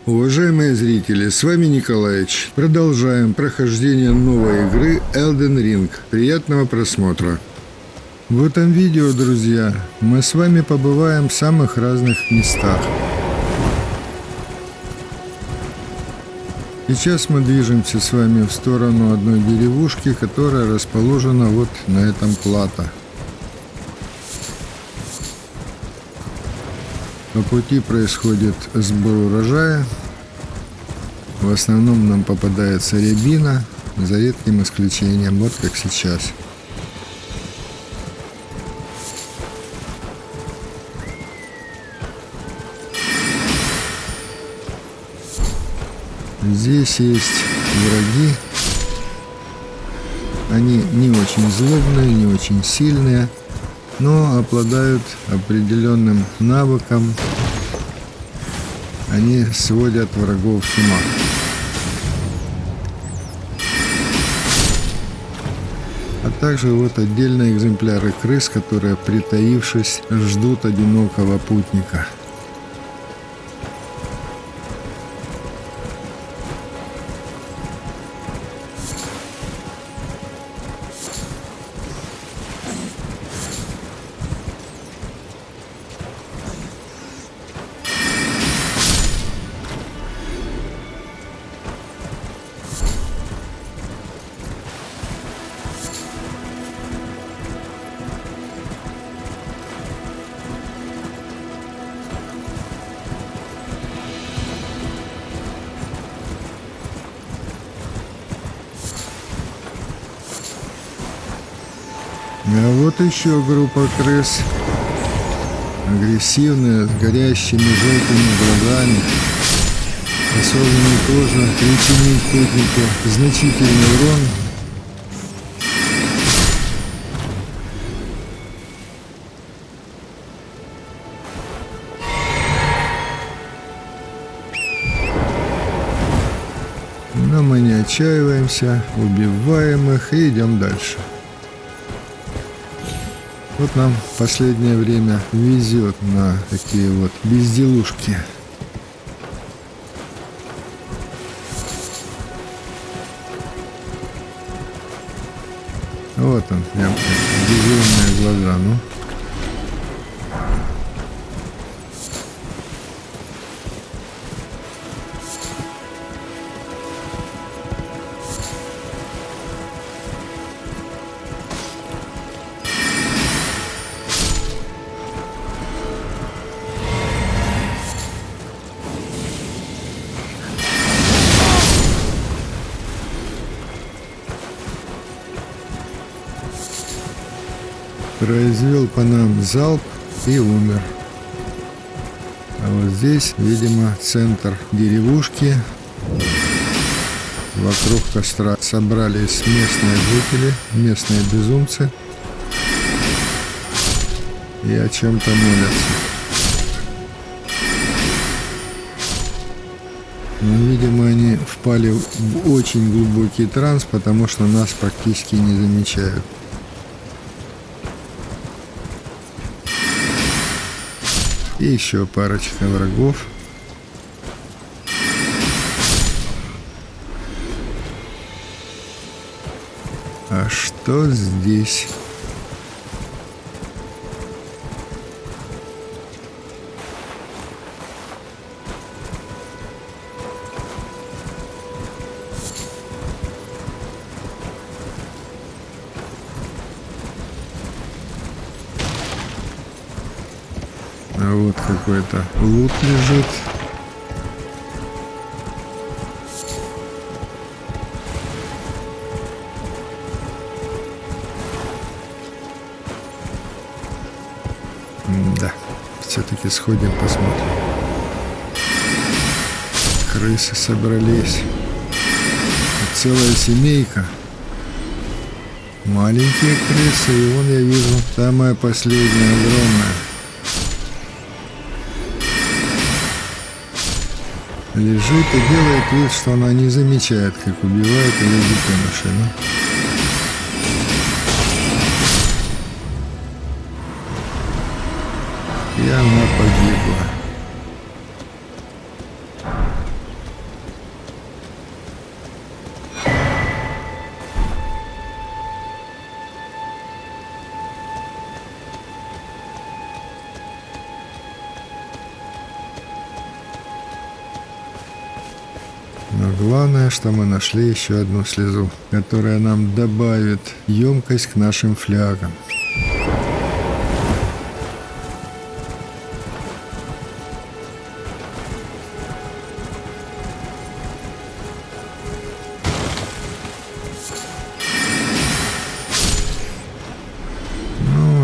Уважаемые зрители, с вами Николаевич. Продолжаем прохождение новой игры Elden Ring. Приятного просмотра. В этом видео, друзья, мы с вами побываем в самых разных местах. Сейчас мы движемся с вами в сторону одной деревушки, которая расположена вот на этом плато. По пути происходит сбор урожая. В основном нам попадается рябина, за редким исключением, вот как сейчас. Здесь есть враги. Они не очень злобные, не очень сильные, но обладают определенным навыком. Они сводят врагов с ума. А также вот отдельные экземпляры крыс, которые, притаившись, ждут одинокого путника. А вот еще группа крыс. Агрессивные, с горящими желтыми глазами. Способны тоже причинить путнику значительный урон. Но мы не отчаиваемся, убиваем их и идем дальше. Вот нам в последнее время везет на такие вот безделушки. Вот он, прям безумные глаза, ну. Произвел по нам залп и умер. А вот здесь, видимо, центр деревушки. Вокруг костра собрались местные жители, местные безумцы. И о чем-то молятся. Но, видимо, они впали в очень глубокий транс, потому что нас практически не замечают. И еще парочка врагов. А что здесь? А вот какой-то лут лежит. Да, все-таки сходим, посмотрим. Крысы собрались. Целая семейка. Маленькие крысы, и вон я вижу самая последняя, огромная. Лежит и делает вид, что она не замечает, как убивает ее детенышей. И она погибла. главное, что мы нашли еще одну слезу, которая нам добавит емкость к нашим флягам.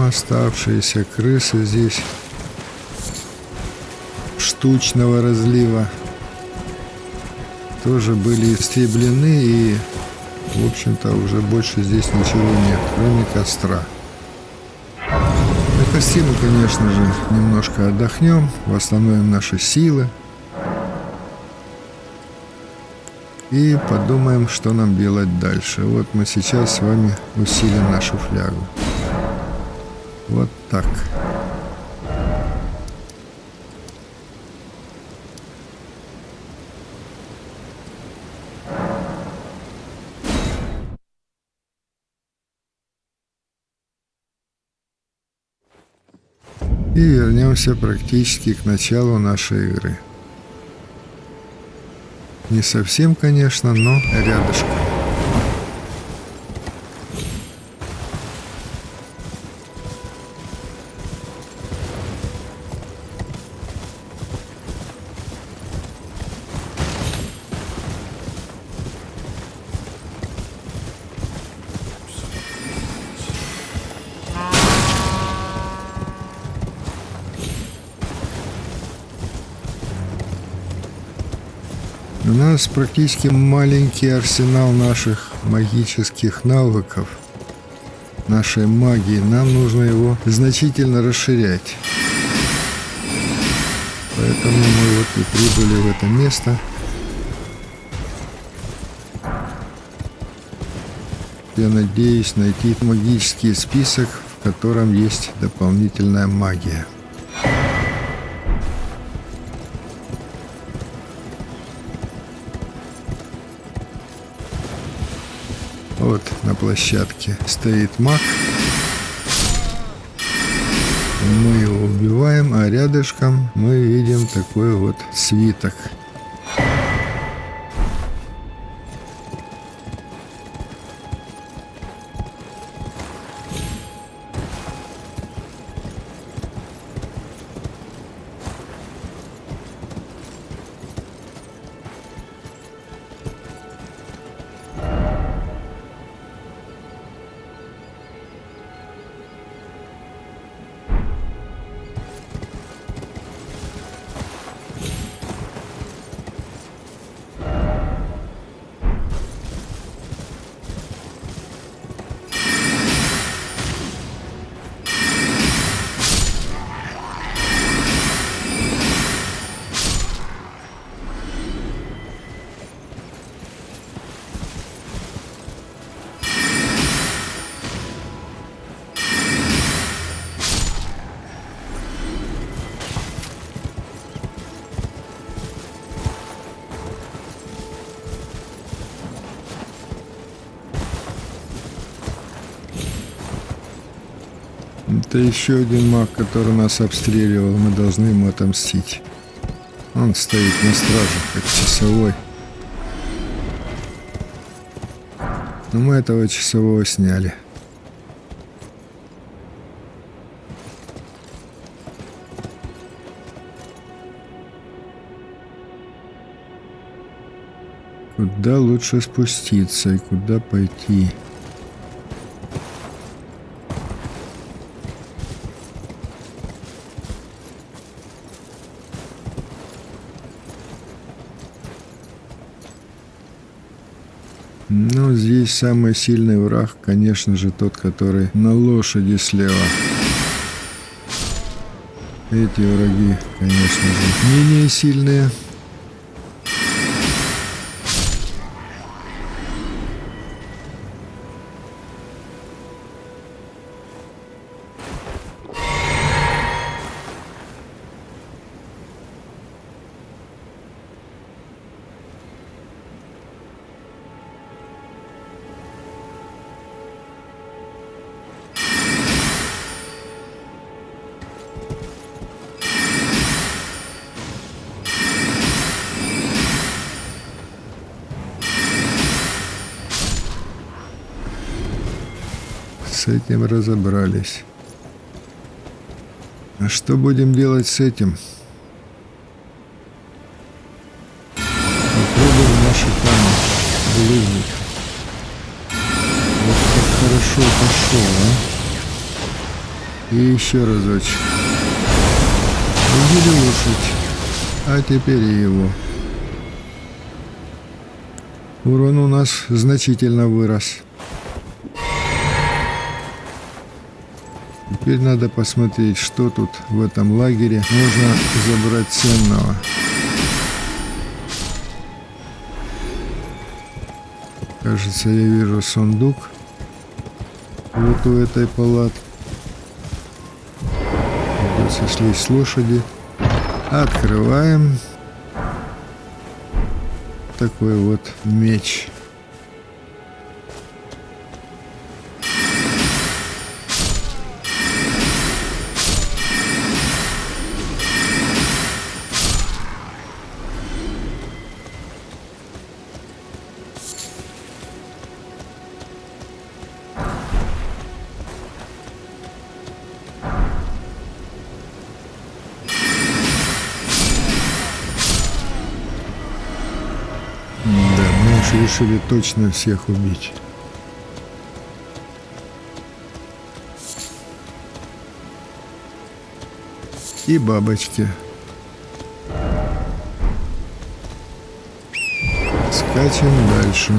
Оставшиеся крысы здесь штучного разлива тоже были истреблены, и, в общем-то, уже больше здесь ничего нет, кроме костра. На костре мы, конечно же, немножко отдохнем, восстановим наши силы и подумаем, что нам делать дальше. Вот мы сейчас с вами усилим нашу флягу. Вот так. И вернемся практически к началу нашей игры. Не совсем, конечно, но рядышком. У нас практически маленький арсенал наших магических навыков, нашей магии. Нам нужно его значительно расширять. Поэтому мы вот и прибыли в это место. Я надеюсь найти магический список, в котором есть дополнительная магия. Вот на площадке стоит маг. Мы его убиваем, а рядышком мы видим такой вот свиток. Это еще один маг, который нас обстреливал. Мы должны ему отомстить. Он стоит на страже, как часовой. Но мы этого часового сняли. Куда лучше спуститься и куда пойти? Ну, здесь самый сильный враг, конечно же, тот, который на лошади слева. Эти враги, конечно же, менее сильные. этим разобрались. А что будем делать с этим? Попробуем наши камни булыжник. Вот как хорошо пошел, а? И еще разочек. Убили лошадь. А теперь и его. Урон у нас значительно вырос. Теперь надо посмотреть, что тут в этом лагере можно забрать ценного. Кажется, я вижу сундук вот у этой палатки. Придется слезть с лошади. Открываем. Такой вот меч. Решили точно всех убить. И бабочки. Скачем дальше.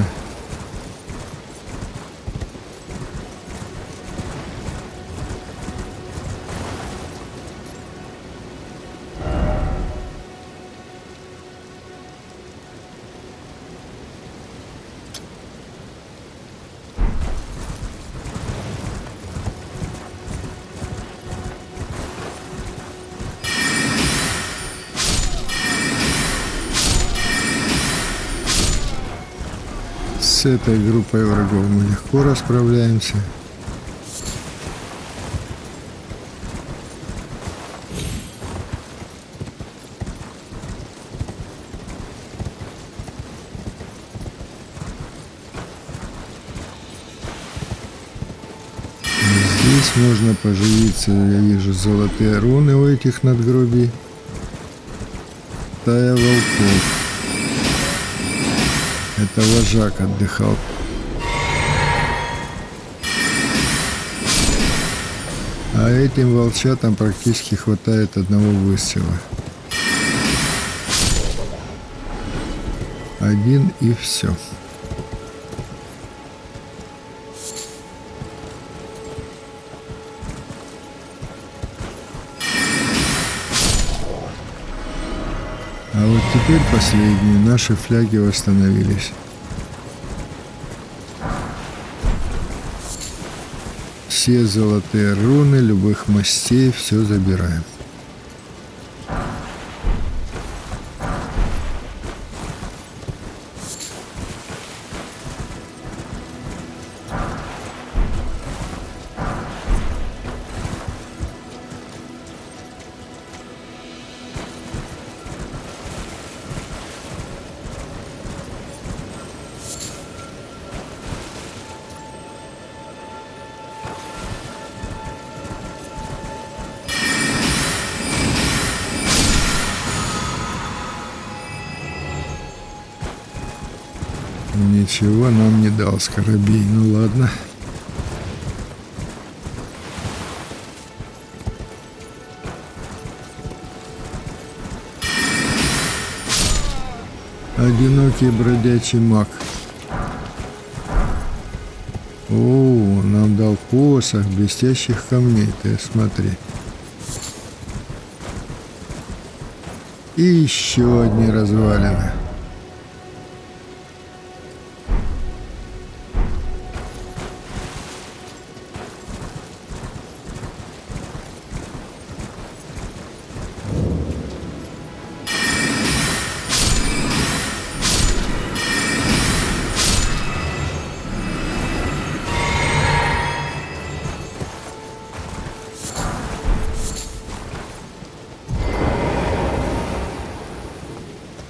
С этой группой врагов мы легко расправляемся. Здесь можно поживиться. Я вижу золотые руны у этих надгробий. Стая волков. Это вожак отдыхал. А этим волчатам практически хватает одного выстрела. Один и все. А вот теперь последние наши фляги восстановились. Все золотые руны любых мастей, все забираем. Ничего нам не дал Скоробей. Ну ладно. Одинокий бродячий маг. О, нам дал посох блестящих камней. Ты смотри. И еще одни развалины.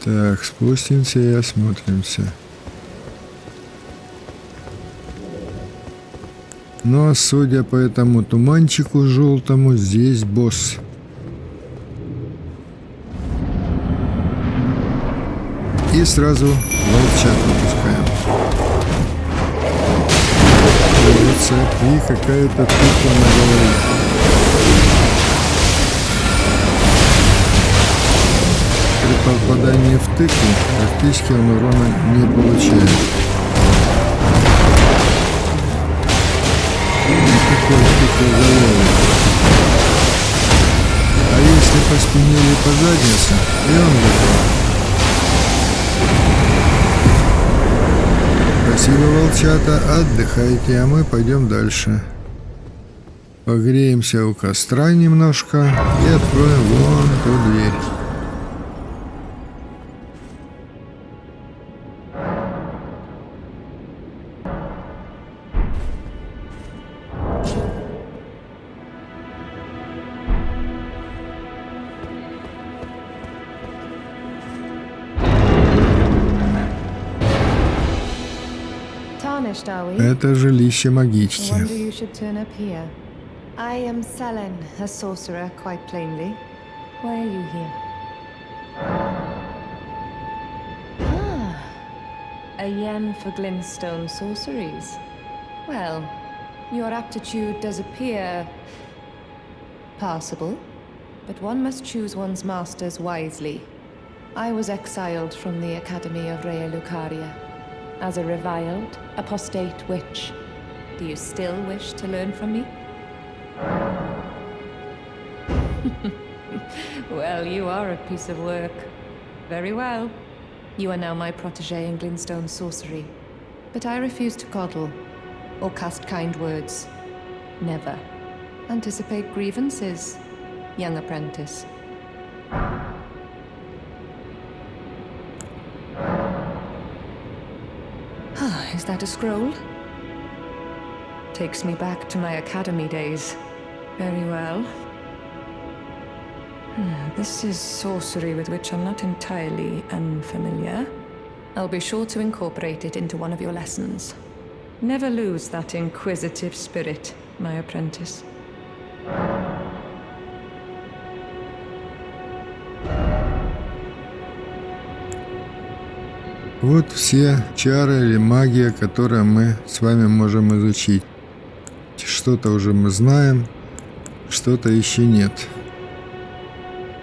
Так, спустимся и осмотримся. Но, судя по этому туманчику желтому, здесь босс. И сразу волчат выпускаем. И какая-то тыква на голове. При попадании в тыкву практически он урона не получает. Такой тыквоголовый. А если по спине или по заднице, и он готов. Спасибо, волчата, отдыхайте, а мы пойдем дальше. Погреемся у костра немножко и откроем вон ту дверь. Это жилище магички. I am Selen, a sorcerer, quite plainly. Why are you here? Ah, a yen for glintstone sorceries. Well, your aptitude does appear passable, but one must choose one's masters wisely. I was exiled from the Academy of Rea Lucaria as a reviled, apostate witch. Do you still wish to learn from me? Well, you are a piece of work. Very well. You are now my protege in glintstone sorcery. But I refuse to coddle or cast kind words. Never. Anticipate grievances, young apprentice. Is that a scroll? Takes me back to my academy days. Very well. This is sorcery with which I'm not entirely unfamiliar. I'll be sure to incorporate it into one of your lessons. Never lose that inquisitive spirit, my apprentice. Вот все чары или магия, которые мы с вами можем изучить. Что-то уже мы знаем, что-то еще нет.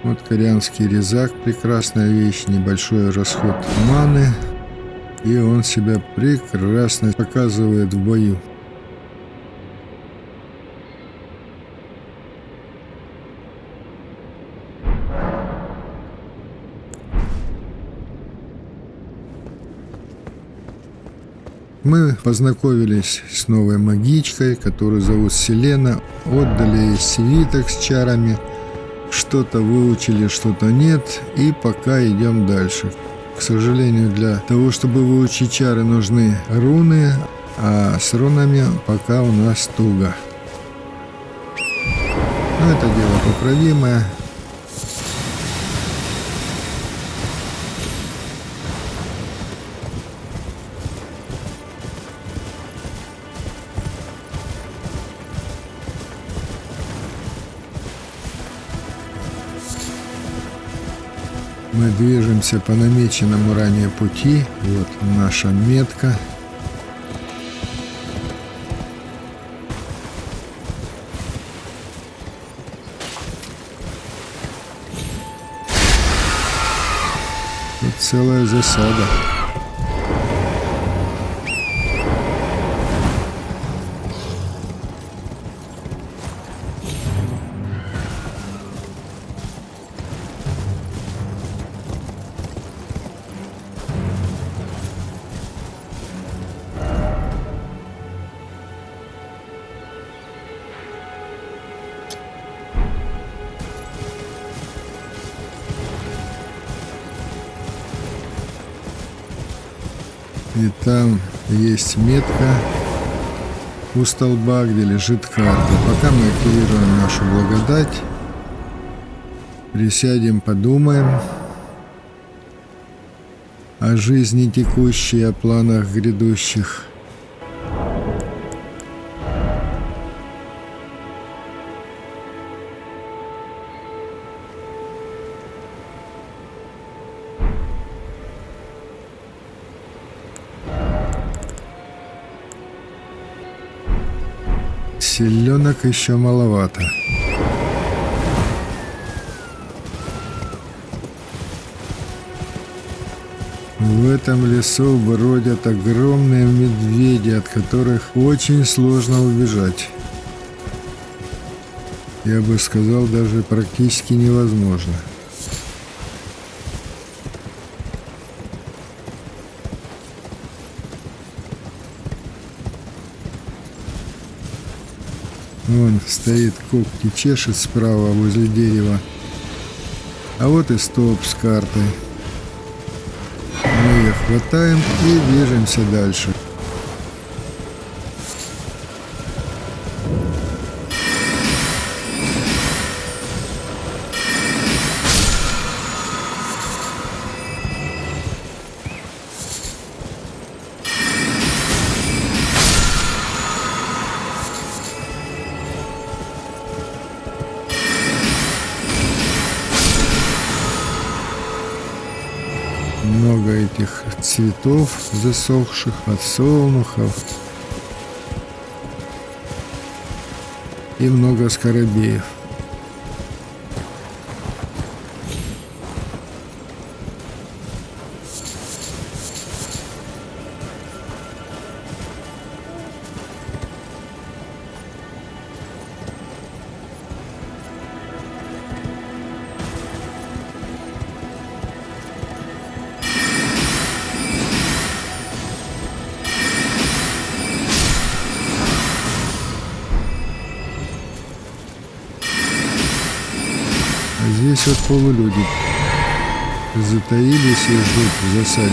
Вот корианский резак, прекрасная вещь, небольшой расход маны, и он себя прекрасно показывает в бою. Мы познакомились с новой магичкой, которую зовут Селена, отдали ей свиток с чарами, что-то выучили, что-то нет, и пока идем дальше. К сожалению, для того, чтобы выучить чары, нужны руны, а с рунами пока у нас туго. Но это дело поправимое. Мы движемся по намеченному ранее пути. Вот наша метка. Тут целая засада. И там есть метка у столба, где лежит карта. Пока мы активируем нашу благодать, присядем, подумаем о жизни текущей, о планах грядущих. Селенок еще маловато. В этом лесу бродят огромные медведи, от которых очень сложно убежать. Я бы сказал, даже практически невозможно. Вон стоит, когти чешет справа возле дерева. А вот и столб с картой. Мы ее хватаем и движемся дальше. Много этих цветов засохших, подсолнухов. И много скоробеев. Здесь вот полулюди затаились и ждут в засаде.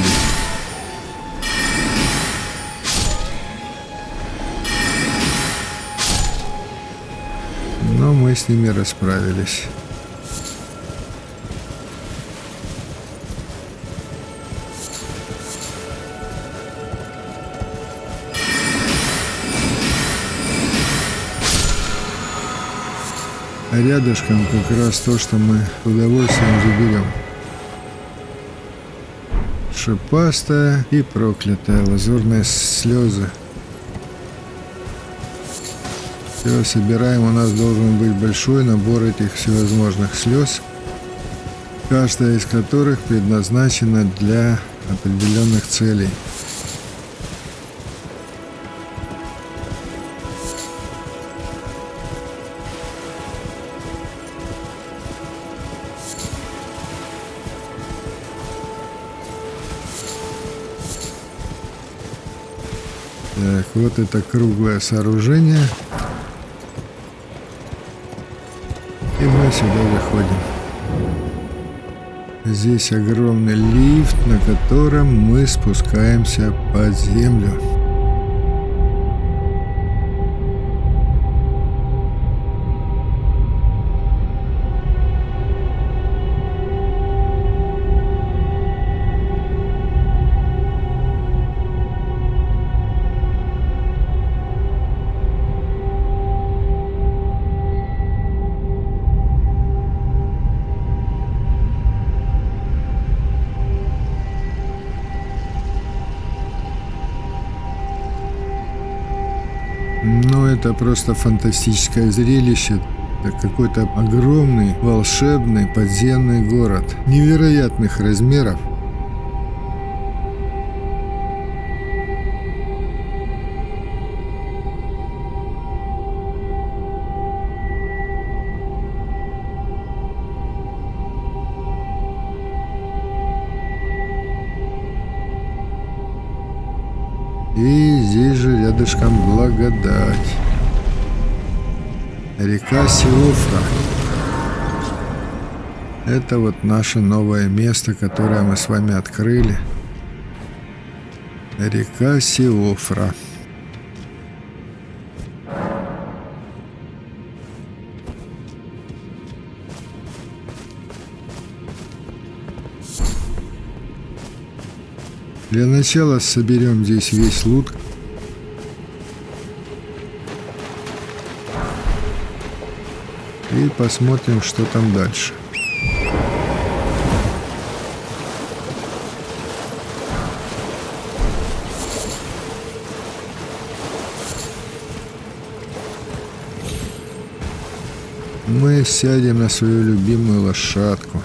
Но мы с ними расправились. А рядышком как раз то, что мы с удовольствием заберем. Шипастая и проклятая лазурные слезы. Все, собираем. У нас должен быть большой набор этих всевозможных слез, каждая из которых предназначена для определенных целей. Так, вот это круглое сооружение. И мы сюда заходим. Здесь огромный лифт, на котором мы спускаемся под землю. Но это просто фантастическое зрелище. Это какой-то огромный, волшебный подземный город невероятных размеров. И здесь же рядышком благодать. Река Сиофра. Это вот наше новое место, которое мы с вами открыли. Река Сиофра. Для начала соберем здесь весь лут. И посмотрим, что там дальше. Мы сядем на свою любимую лошадку.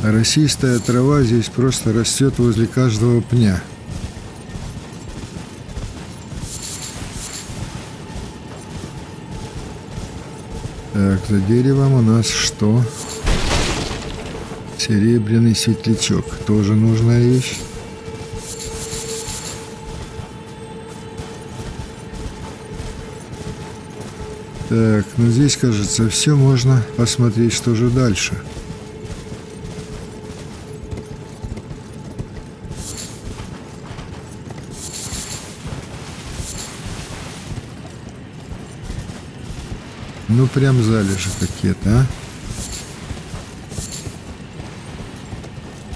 А росистая трава здесь просто растет возле каждого пня. Так, за деревом у нас что? Серебряный светлячок. Тоже нужная вещь. Так, ну здесь, кажется, все можно посмотреть, что же дальше. Ну, прям залежи какие-то, а?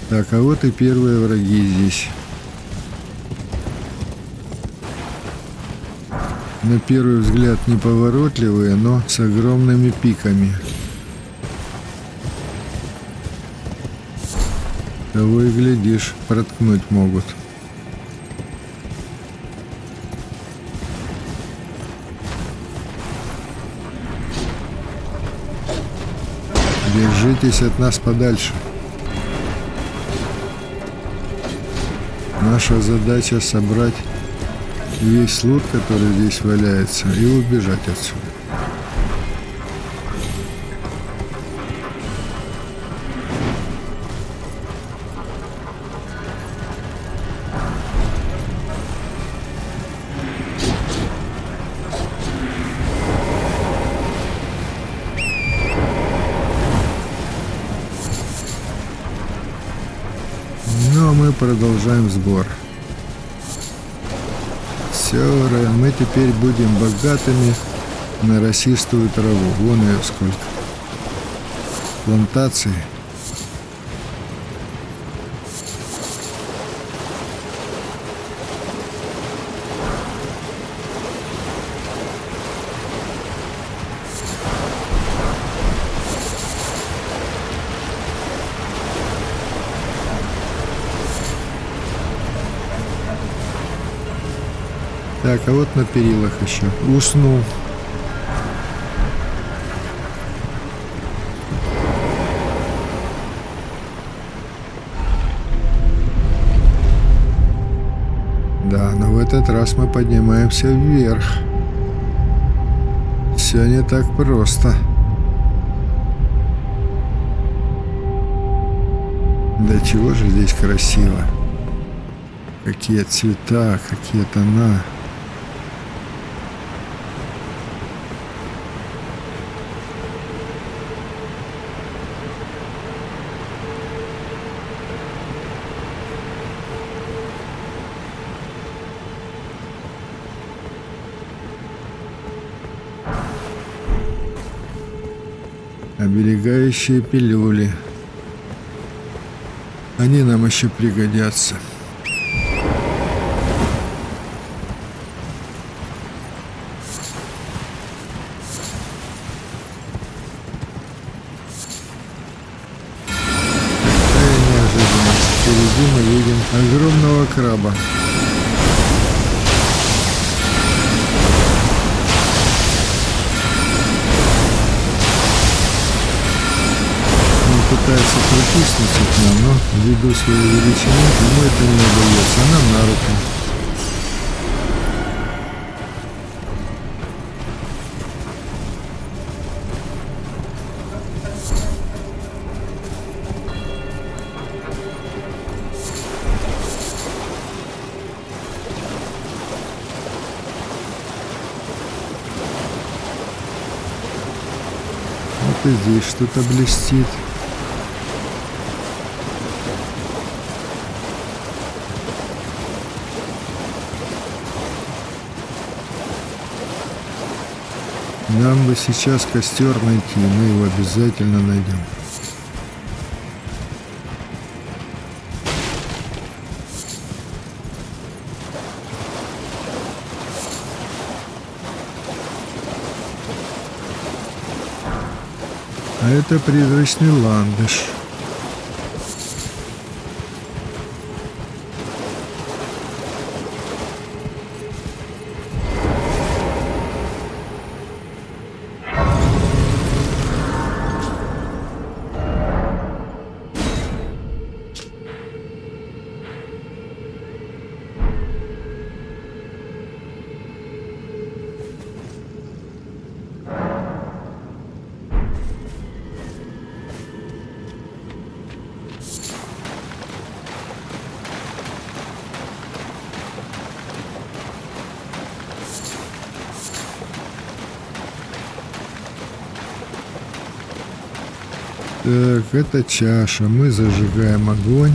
Так, а вот и первые враги здесь. На первый взгляд неповоротливые, но с огромными пиками. Того и глядишь, проткнуть могут. Держитесь от нас подальше. Наша задача собрать весь лут, который здесь валяется, и убежать отсюда. Но мы продолжаем сбор. Все, мы теперь будем богатыми на росистую траву. Вон ее сколько. Плантации. Так, а вот на перилах еще. Уснул. Да, но в этот раз мы поднимаемся вверх. Все не так просто. Да чего же здесь красиво. Какие цвета, какие тона. Оберегающие пилюли. Они нам еще пригодятся. Какая неожиданность. Впереди мы видим огромного краба. Пытается протиснуться к нам, но ввиду своей величины ему это не удается, а нам на руку. Вот и здесь что-то блестит. Нам бы сейчас костер найти, мы его обязательно найдем. А это призрачный ландыш. Так, это чаша. Мы зажигаем огонь.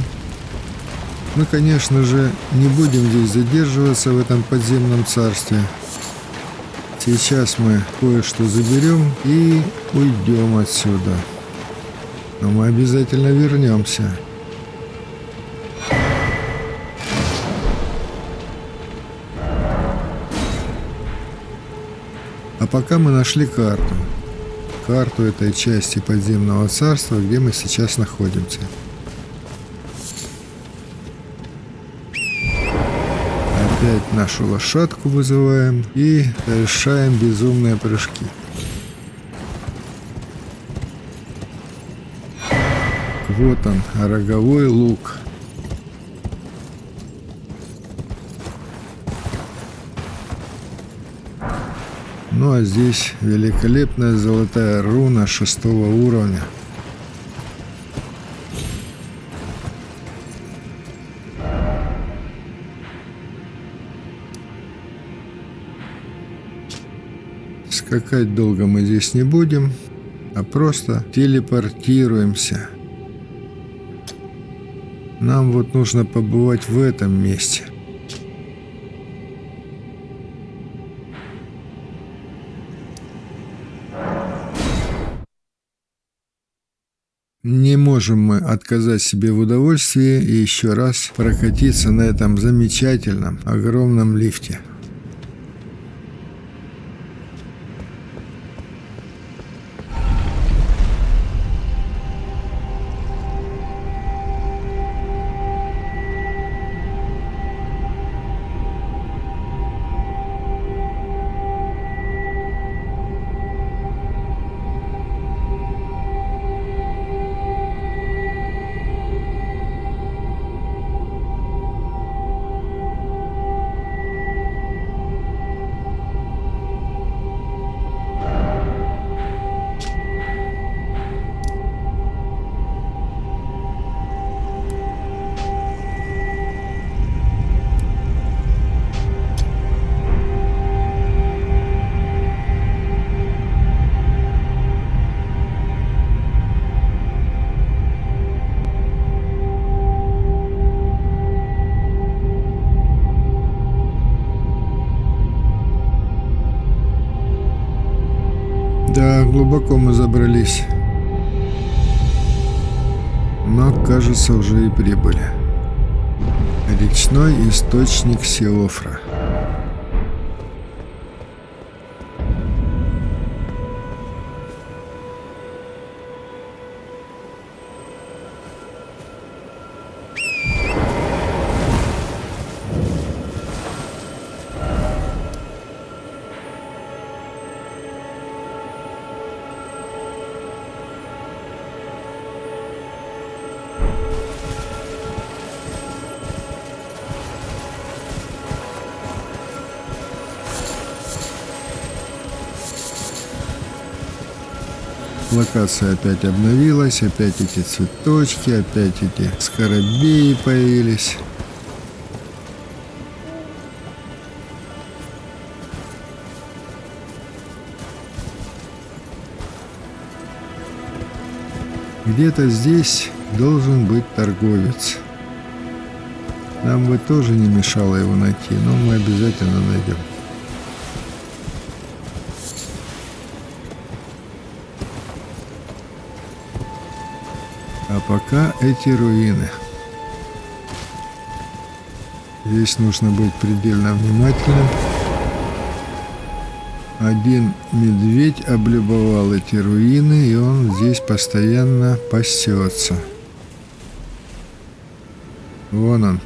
Мы, конечно же, не будем здесь задерживаться в этом подземном царстве. Сейчас мы кое-что заберем и уйдем отсюда. Но мы обязательно вернемся. А пока мы нашли карту. Карту этой части подземного царства, где мы сейчас находимся. Опять нашу лошадку вызываем и совершаем безумные прыжки. Вот он, роговой лук. Ну а здесь великолепная золотая руна 6-го уровня. Скакать долго мы здесь не будем, а просто телепортируемся. Нам вот нужно побывать в этом месте. Не можем мы отказать себе в удовольствии и еще раз прокатиться на этом замечательном, огромном лифте. Да, глубоко мы забрались. Но, кажется, уже и прибыли. Речной источник Сеофра. Локация опять обновилась, опять эти цветочки, опять эти скоробеи появились. Где-то здесь должен быть торговец. Нам бы тоже не мешало его найти, но мы обязательно найдем. А пока эти руины. Здесь нужно быть предельно внимательным. Один медведь облюбовал эти руины, и он здесь постоянно пасется. Вон он.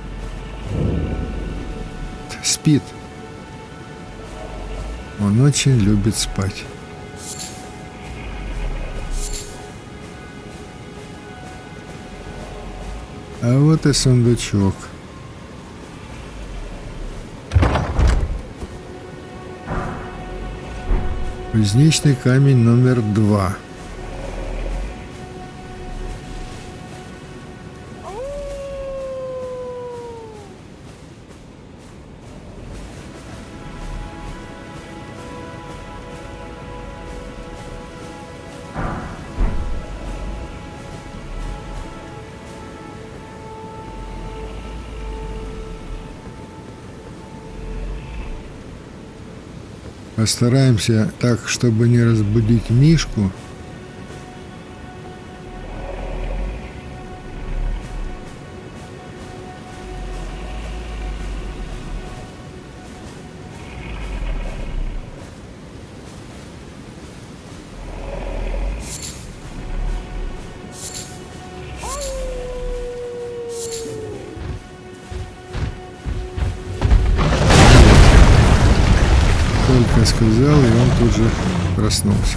Спит. Он очень любит спать. А вот и сундучок. Кузнечный камень номер 2. Постараемся так, чтобы не разбудить Мишку. Только сказал, и он тут же проснулся.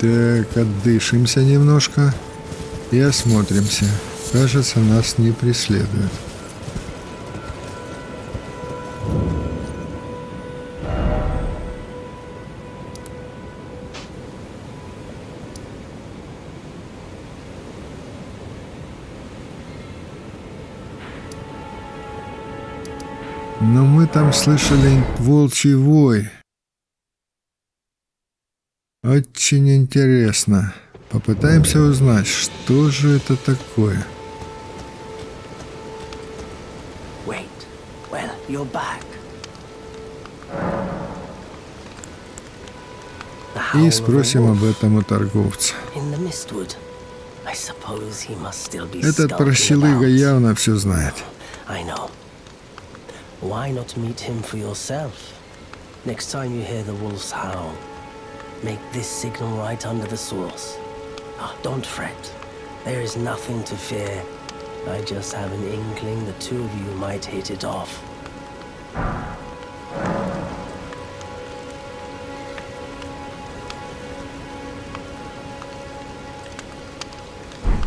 Так, отдышимся немножко и осмотримся. Кажется, нас не преследуют. Но мы там слышали волчий вой. Очень интересно. Попытаемся узнать, что же это такое. Wait. Well, you're back. The howl И of a спросим об wolf этом у торговца. in the Mistwood. I suppose he must still be Этот skulking прощелыга about. явно все знает. I know. Why not meet him for yourself? Next time you hear the wolf's howl, make this signal right under the source. Don't fret. There is nothing to fear. I just have an inkling the two of you might hit it off.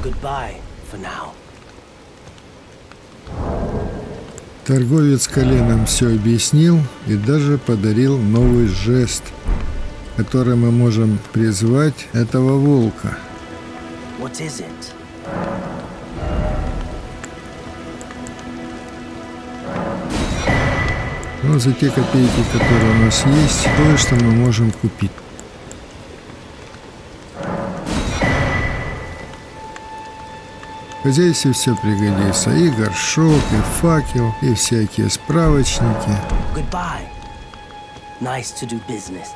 Goodbye for now. Торговец коленом все объяснил и даже подарил новый жест, которым мы можем призвать этого волка. What is it? Но за те копейки, которые у нас есть, кое-что мы можем купить. В хозяйстве все пригодится. И горшок, и факел, и всякие справочники. Goodbye. Nice to do business.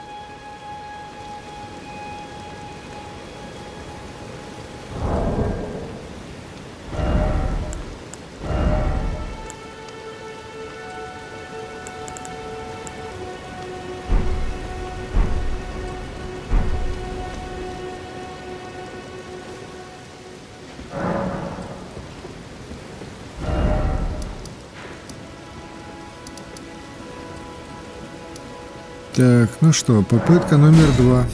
Так, ну что, попытка номер 2.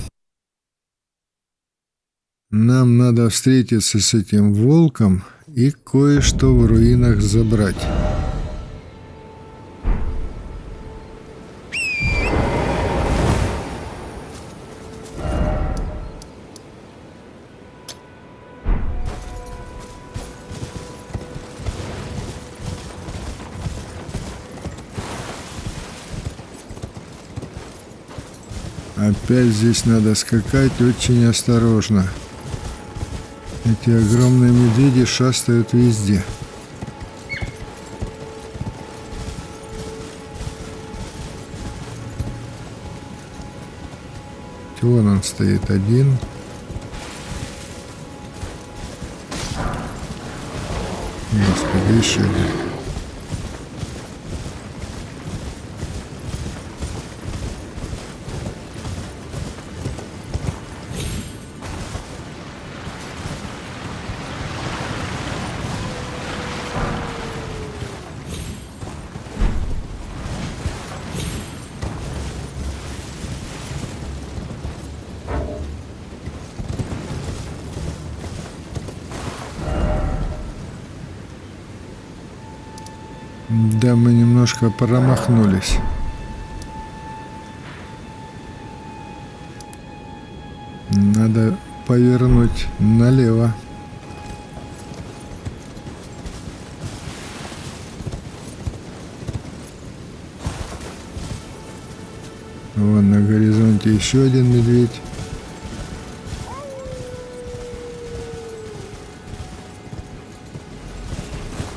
Нам надо встретиться с этим волком и кое-что в руинах забрать. Опять здесь надо скакать очень осторожно. Эти огромные медведи шастают везде. Вон он стоит один. Господи, еще один. Да, мы немножко промахнулись. Надо повернуть налево. Вон на горизонте еще один медведь.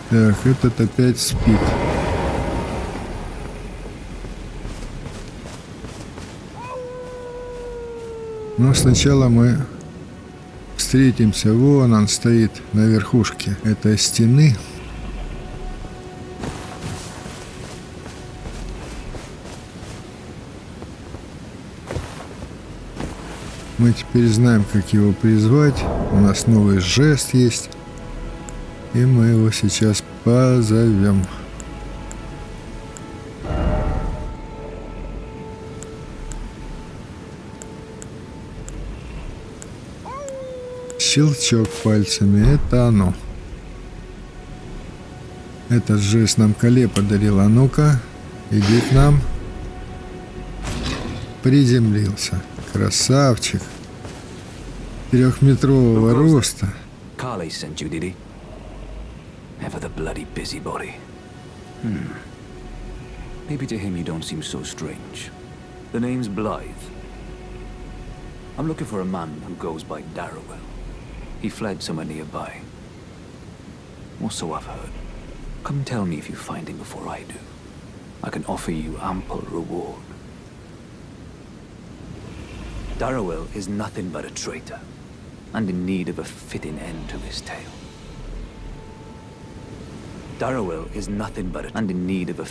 Так, этот опять спит. Но сначала мы встретимся. Вон он стоит на верхушке этой стены. Мы теперь знаем, как его призвать. У нас новый жест есть. И мы его сейчас позовем. Щелчок пальцами. Это оно. Этот жест нам Кале подарил. А ну-ка, иди к нам. Приземлился. Красавчик. 3-метрового роста. Carly sent you, did he? Ever the bloody busybody. Maybe to him you don't seem so strange. The name's Blythe. I'm looking for a man who goes by Darrowell. He fled somewhere nearby. Or so I've heard. Come tell me if you find him before I do. I can offer you ample reward. Darrowell is nothing but a traitor, and in need of a fitting end to his tale. Darrowell is nothing but a... and in need of a...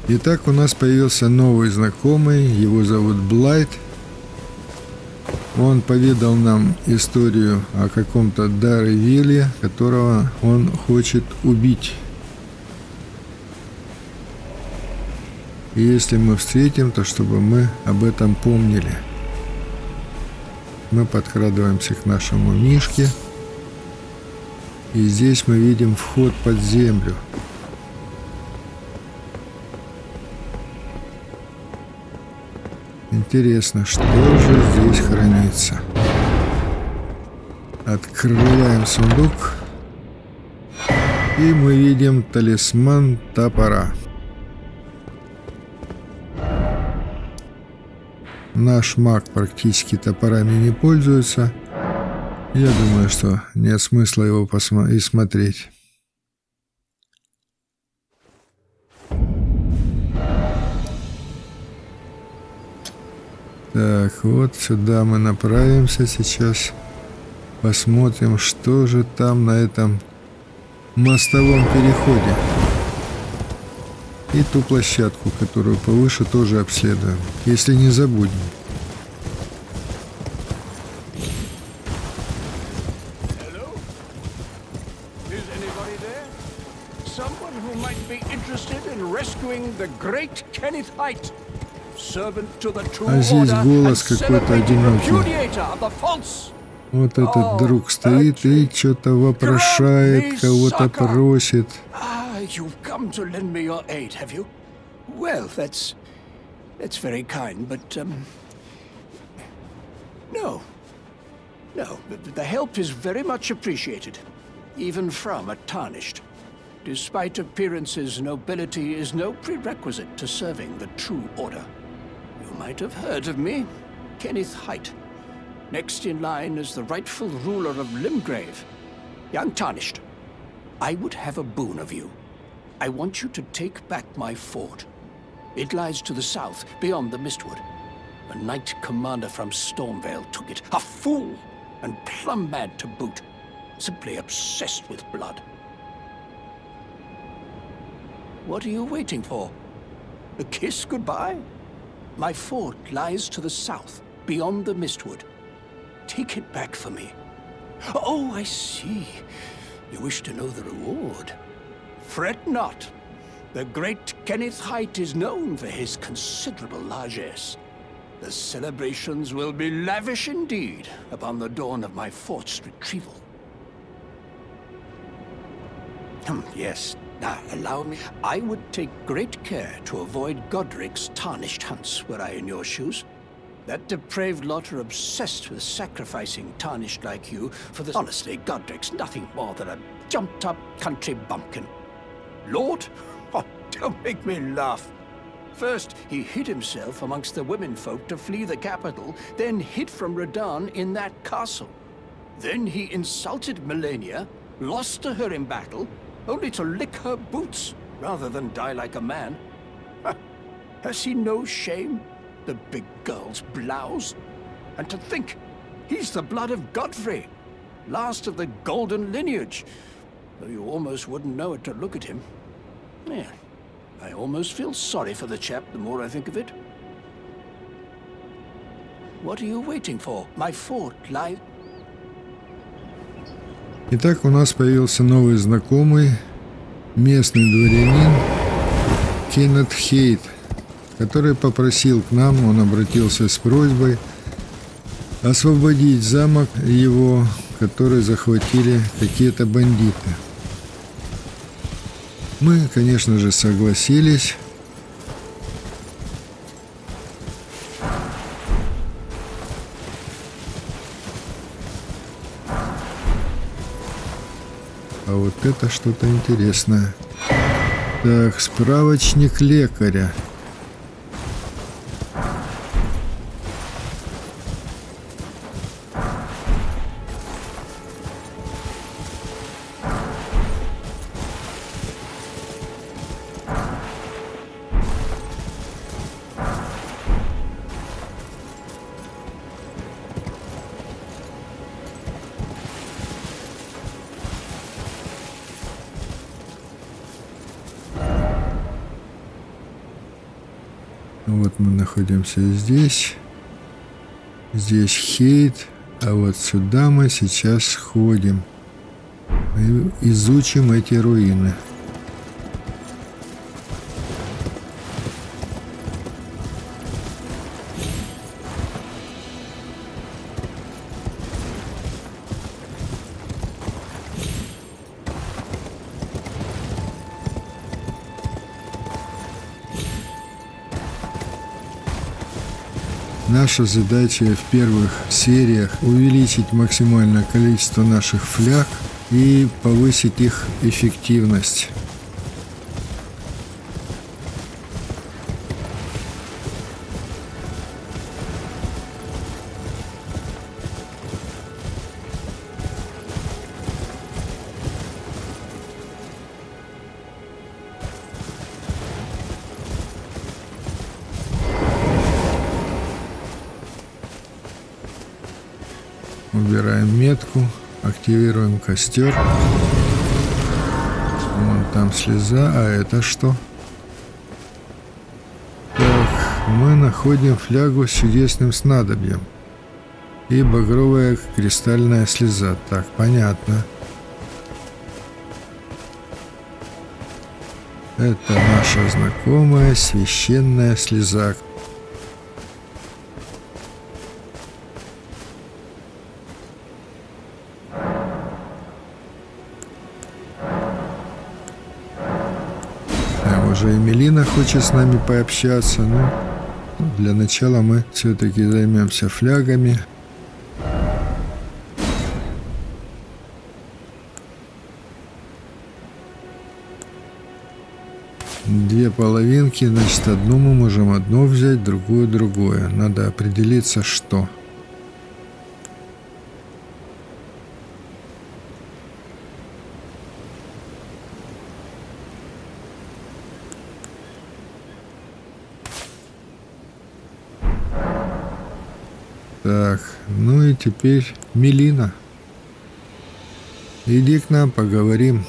Итак, у нас появился новый знакомый. Его зовут Блайт. Он поведал нам историю о каком-то Дарревилле, которого он хочет убить. И если мы встретим, то чтобы мы об этом помнили. Мы подкрадываемся к нашему Мишке. И здесь мы видим вход под землю. Интересно, что же здесь хранится? Открываем сундук. И мы видим талисман топора. Наш маг практически топорами не пользуется. Я думаю, что нет смысла его и смотреть. Так, вот сюда мы направимся сейчас. Посмотрим, что же там на этом мостовом переходе. И ту площадку, которую повыше, тоже обследуем, если не забудем. А здесь голос какой-то одинокий. Вот этот друг стоит и что-то вопрошает, кого-то просит. You've come to lend me your aid, have you? Well, that's very kind, but no. The help is very much appreciated, even from a tarnished. Despite appearances, nobility is no prerequisite to serving the true order. You might have heard of me, Kenneth Height. Next in line is the rightful ruler of Limgrave, young Tarnished. I would have a boon of you. I want you to take back my fort. It lies to the south, beyond the Mistwood. A knight commander from Stormvale took it. A fool! And plumb mad to boot. Simply obsessed with blood. What are you waiting for? A kiss goodbye? My fort lies to the south, beyond the Mistwood. Take it back for me. Oh, I see. You wish to know the reward. Fret not. The great Kenneth Height is known for his considerable largesse. The celebrations will be lavish indeed upon the dawn of my fort's retrieval. Yes. Now, allow me. I would take great care to avoid Godric's tarnished hunts were I in your shoes. That depraved lot are obsessed with sacrificing tarnished like you for the... Honestly, Godric's nothing more than a jumped-up country bumpkin. Lord? Oh, don't make me laugh. First, he hid himself amongst the womenfolk to flee the capital, then hid from Radahn in that castle. Then he insulted Melania, lost to her in battle, only to lick her boots rather than die like a man. Has he no shame, the big girl's blouse? And to think, he's the blood of Godfrey, last of the golden lineage, though you almost wouldn't know it to look at him. Yeah, I almost feel sorry for the chap the more I think of it. What are you waiting for? My fort lies... Итак, у нас появился новый знакомый, местный дворянин Кеннет Хейт, который попросил к нам, он обратился с просьбой освободить замок его, который захватили какие-то бандиты. Мы, конечно же, согласились. А вот это что-то интересное. Так, справочник лекаря. Вот мы находимся здесь. Здесь Хейт. А вот сюда мы сейчас сходим. И изучим эти руины. Наша задача в первых сериях увеличить максимальное количество наших фляг и повысить их эффективность. Убираем метку, активируем костер. Вон там слеза, а это что? Так, мы находим флягу с чудесным снадобьем. И багровая кристальная слеза. Так, понятно. Это наша знакомая священная слеза. Уже Эмилина хочет с нами пообщаться, но для начала мы все-таки займемся флягами. Две половинки, значит, одну мы можем одно взять, другую другое. Надо определиться, что. Так, ну и теперь Мелина. Иди к нам, поговорим.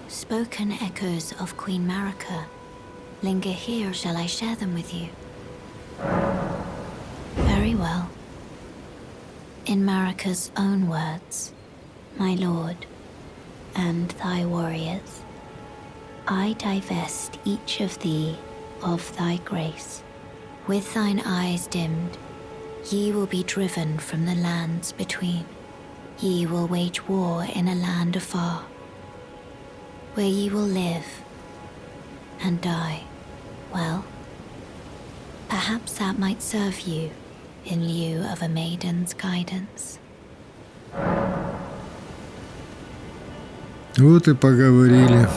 Spoken echoes of Queen Marika linger here. Shall I share them with you? Very well. In Marika's own words, my lord, and thy warriors, I divest each of thee of thy grace. With thine eyes dimmed, ye will be driven from the lands between. Ye will wage war in a land afar, where ye will live and die. Well, perhaps that might serve you in lieu of a maiden's guidance. Вот и поговорили.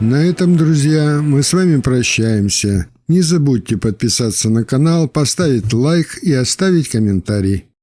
На этом, друзья, мы с вами прощаемся. Не забудьте подписаться на канал, поставить лайк и оставить комментарий.